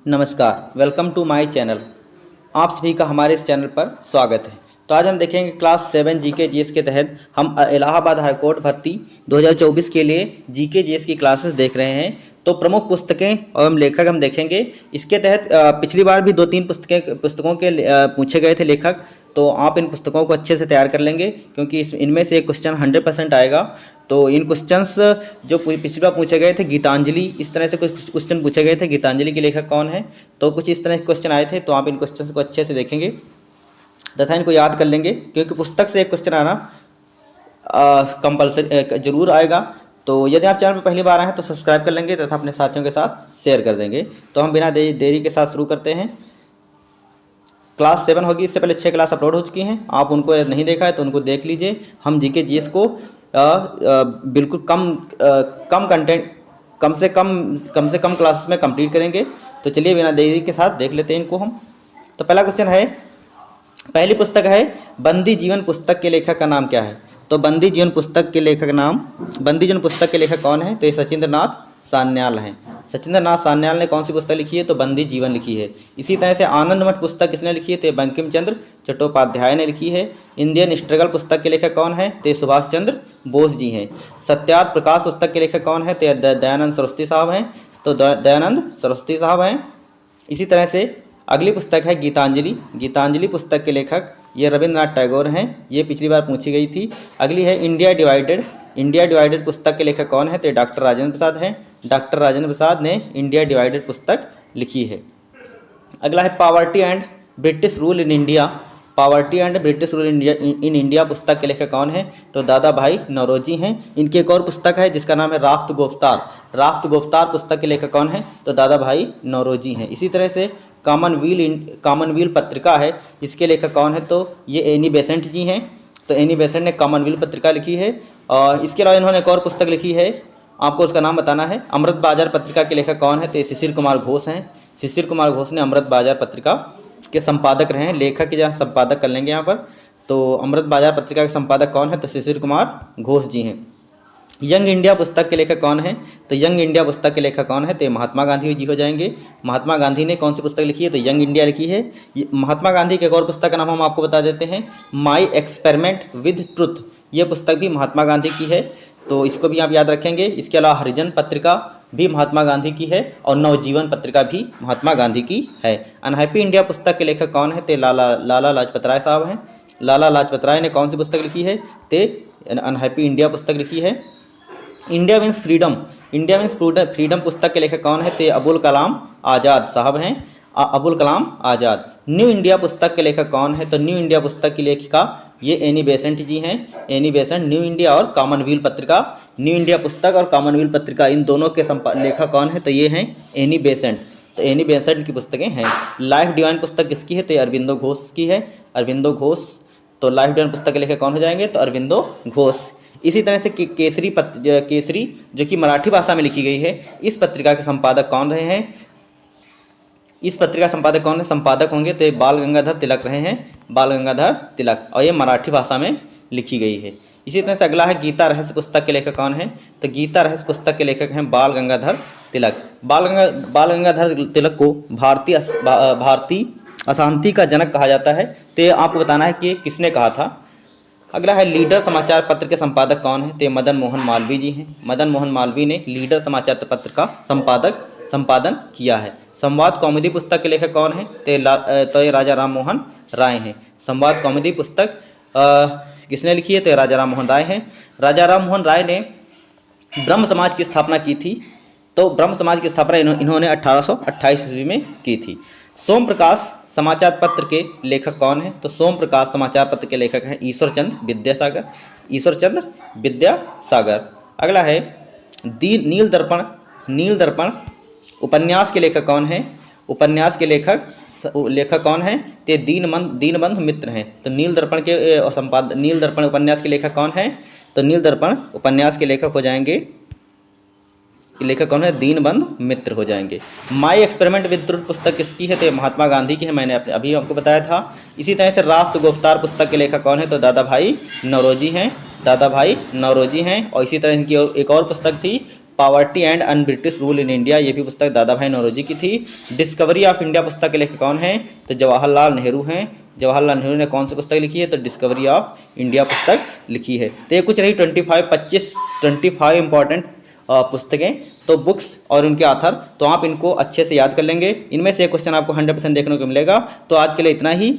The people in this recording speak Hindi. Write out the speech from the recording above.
नमस्कार, वेलकम टू माय चैनल। आप सभी का हमारे इस चैनल पर स्वागत है। तो आज हम देखेंगे क्लास 7 जीके जीएस के तहत हम इलाहाबाद हाईकोर्ट भर्ती 2024 के लिए जीके जीएस की क्लासेस देख रहे हैं। तो प्रमुख पुस्तकें एवं लेखक हम देखेंगे। इसके तहत पिछली बार भी 2-3 पुस्तकों के पूछे गए थे लेखक। तो आप इन पुस्तकों को अच्छे से तैयार कर लेंगे क्योंकि इनमें से एक क्वेश्चन 100% आएगा। तो इन क्वेश्चंस जो पिछली बार पूछे गए थे, गीतांजलि, इस तरह से कुछ क्वेश्चन पूछे गए थे। गीतांजलि के लेखक कौन है, तो कुछ इस तरह के क्वेश्चन आए थे। तो आप इन क्वेश्चंस को अच्छे से देखेंगे तथा इनको याद कर लेंगे क्योंकि पुस्तक से एक क्वेश्चन आना कंपल्सरी जरूर आएगा। तो यदि आप चैनल पर पहली बार आए हैं तो सब्सक्राइब कर लेंगे तथा अपने साथियों के साथ शेयर कर देंगे। तो हम बिना देरी के साथ शुरू करते हैं। क्लास 7 होगी, इससे पहले 6 क्लास अपलोड हो चुकी हैं। आप उनको नहीं देखा है तो उनको देख लीजिए। हम जीके जीएस को बिल्कुल कम कंटेंट कम से कम क्लासेस में कंप्लीट करेंगे। तो चलिए बिना देरी के साथ देख लेते हैं इनको हम। तो पहला क्वेश्चन है, पहली पुस्तक है बंदी जीवन पुस्तक के लेखक का नाम क्या है। तो बंदी जीवन पुस्तक के लेखक कौन है, तो ये सचिंद्र नाथ सान्याल हैं। सचिंद्र नाथ सान्याल ने कौन सी पुस्तक लिखी है, तो बंदी जीवन लिखी है। इसी तरह से आनंद मठ पुस्तक किसने लिखी है, तो बंकिम चंद्र चट्टोपाध्याय ने लिखी है। इंडियन स्ट्रगल पुस्तक के लेखक कौन है, तो सुभाष चंद्र बोस जी हैं। सत्यार्थ प्रकाश पुस्तक के लेखक कौन है, तो दयानंद सरस्वती साहब हैं। तो दयानंद सरस्वती साहब हैं। इसी तरह से अगली पुस्तक है गीतांजलि पुस्तक के लेखक ये रविंद्रनाथ टैगोर हैं। ये पिछली बार पूछी गई थी। अगली है इंडिया डिवाइडेड पुस्तक के लेखक कौन है, तो डॉक्टर राजेंद्र प्रसाद हैं। डॉक्टर राजेंद्र प्रसाद ने इंडिया डिवाइडेड पुस्तक लिखी है। अगला है poverty and British rule in India पुस्तक के लेखक कौन है, तो दादा भाई नौरोजी हैं। इनकी एक और पुस्तक है जिसका नाम है राफ्त गोफ्तार पुस्तक के लेखक कौन है, तो दादा भाई नौरोजी हैं। इसी तरह से कॉमनवेल्थ पत्रिका है, इसके लेखक कौन है, तो ये एनी बेसेंट जी हैं। तो एनी बेसेंट ने कॉमनवेल्थ पत्रिका लिखी है। और इसके अलावा इन्होंने एक और पुस्तक लिखी है, आपको उसका नाम बताना है। अमृत बाजार पत्रिका के लेखक कौन है, तो शिशिर कुमार घोष हैं। शिशिर कुमार घोष ने अमृत बाजार पत्रिका के संपादक रहे हैं। लेखक के जहाँ संपादक कर लेंगे यहाँ पर। तो अमृत बाजार पत्रिका के संपादक कौन है, तो शिशिर कुमार घोष जी हैं। यंग इंडिया पुस्तक के लेखक कौन है, तो यंग इंडिया पुस्तक के लेखक कौन है, तो महात्मा गांधी जी हो जाएंगे। महात्मा गांधी ने कौन सी पुस्तक लिखी है, तो यंग इंडिया लिखी है। महात्मा गांधी की एक और पुस्तक का नाम हम आपको बता देते हैं, माई एक्सपेरिमेंट विद ट्रुथ। ये पुस्तक भी महात्मा गांधी की है, तो इसको भी आप याद रखेंगे। इसके अलावा हरिजन पत्रिका भी महात्मा गांधी की है और नवजीवन पत्रिका भी महात्मा गांधी की है। अनहैप्पी इंडिया पुस्तक के लेखक कौन है, तो लाला लाजपत राय साहब हैं। लाला लाजपत राय ने कौन सी पुस्तक लिखी है, तो अनहैप्पी इंडिया पुस्तक लिखी है। इंडिया मीन्स फ्रीडम पुस्तक के लेखक कौन है, तो अबुल कलाम आज़ाद साहब हैं। अबुल कलाम आज़ाद। न्यू इंडिया पुस्तक के लेखक कौन है, तो न्यू इंडिया पुस्तक की लेखिका ये एनी बेसेंट जी हैं। Annie Besant. न्यू इंडिया और कॉमनवेल्थ पत्रिका, न्यू इंडिया पुस्तक और कॉमनवेल्थ पत्रिका, इन दोनों के लेखक कौन है, तो ये हैं एनी बेसेंट। तो एनी बेसेंट की पुस्तकें हैं। लाइफ डिवाइन पुस्तक किसकी है, तो अरविंदो घोष की है। अरविंदो घोष। तो लाइफ डिवाइन पुस्तक के लेखक कौन हो जाएंगे, तो अरविंदो घोष। इसी तरह से केसरी जो कि मराठी भाषा में लिखी गई है, इस पत्रिका के संपादक कौन रहे हैं, इस पत्रिका संपादक कौन है, संपादक होंगे तो बाल गंगाधर तिलक रहे हैं। बाल गंगाधर तिलक। और ये मराठी भाषा में लिखी गई है। इसी तरह से अगला है गीता रहस्य पुस्तक के लेखक कौन है, तो गीता रहस्य पुस्तक के लेखक हैं बाल गंगाधर तिलक। बाल गंगाधर तिलक को भारतीय अशांति का जनक कहा जाता है। तो आपको बताना है कि किसने कहा था। अगला है लीडर समाचार पत्र के संपादक कौन है, तो मदन मोहन मालवीय जी हैं। मदन मोहन मालवीय ने लीडर समाचार पत्र का संपादन किया है। संवाद कॉमेडी पुस्तक के लेखक कौन है, तो ये राजा राम मोहन राय हैं। संवाद कॉमेडी पुस्तक किसने लिखी है, तो राजा राम मोहन राय हैं। राजा राम मोहन राय ने ब्रह्म समाज की स्थापना की थी। तो ब्रह्म समाज की स्थापना इन्होंने 1828 ईस्वी में की थी। सोम प्रकाश समाचार पत्र के लेखक कौन है, तो सोम प्रकाश समाचार पत्र के लेखक हैं ईश्वर चंद्र विद्यासागर। अगला है नील दर्पण उपन्यास के लेखक कौन है, उपन्यास के लेखक कौन है, ते दीनबंधु मित्र हैं। तो नील दर्पण उपन्यास के लेखक कौन है, तो नील दर्पण उपन्यास के लेखक हो जाएंगे, लेखक कौन है, दीनबंधु मित्र हो जाएंगे। माई एक्सपेरिमेंट विद ट्रुथ पुस्तक किसकी है, तो माहत्मा गांधी की है। मैंने अभी आपको बताया था। इसी तरह से राफ्त गोफ्तार पुस्तक के लेखक कौन है, तो दादा भाई नौरोजी हैं। और इसी तरह इनकी एक और पुस्तक थी poverty and un British rule in India, ये भी पुस्तक दादा भाई नौरोजी की थी। डिस्कवरी ऑफ इंडिया पुस्तक के लेखक कौन हैं? तो जवाहरलाल नेहरू हैं। जवाहरलाल नेहरू ने कौन सी पुस्तक लिखी है? तो डिस्कवरी ऑफ इंडिया पुस्तक लिखी है। तो ये कुछ रही 25 इंपॉर्टेंट पुस्तकें, तो बुक्स और उनके आथर, तो आप इनको अच्छे से याद कर लेंगे। इनमें से एक क्वेश्चन आपको 100% देखने को मिलेगा। तो आज के लिए इतना ही।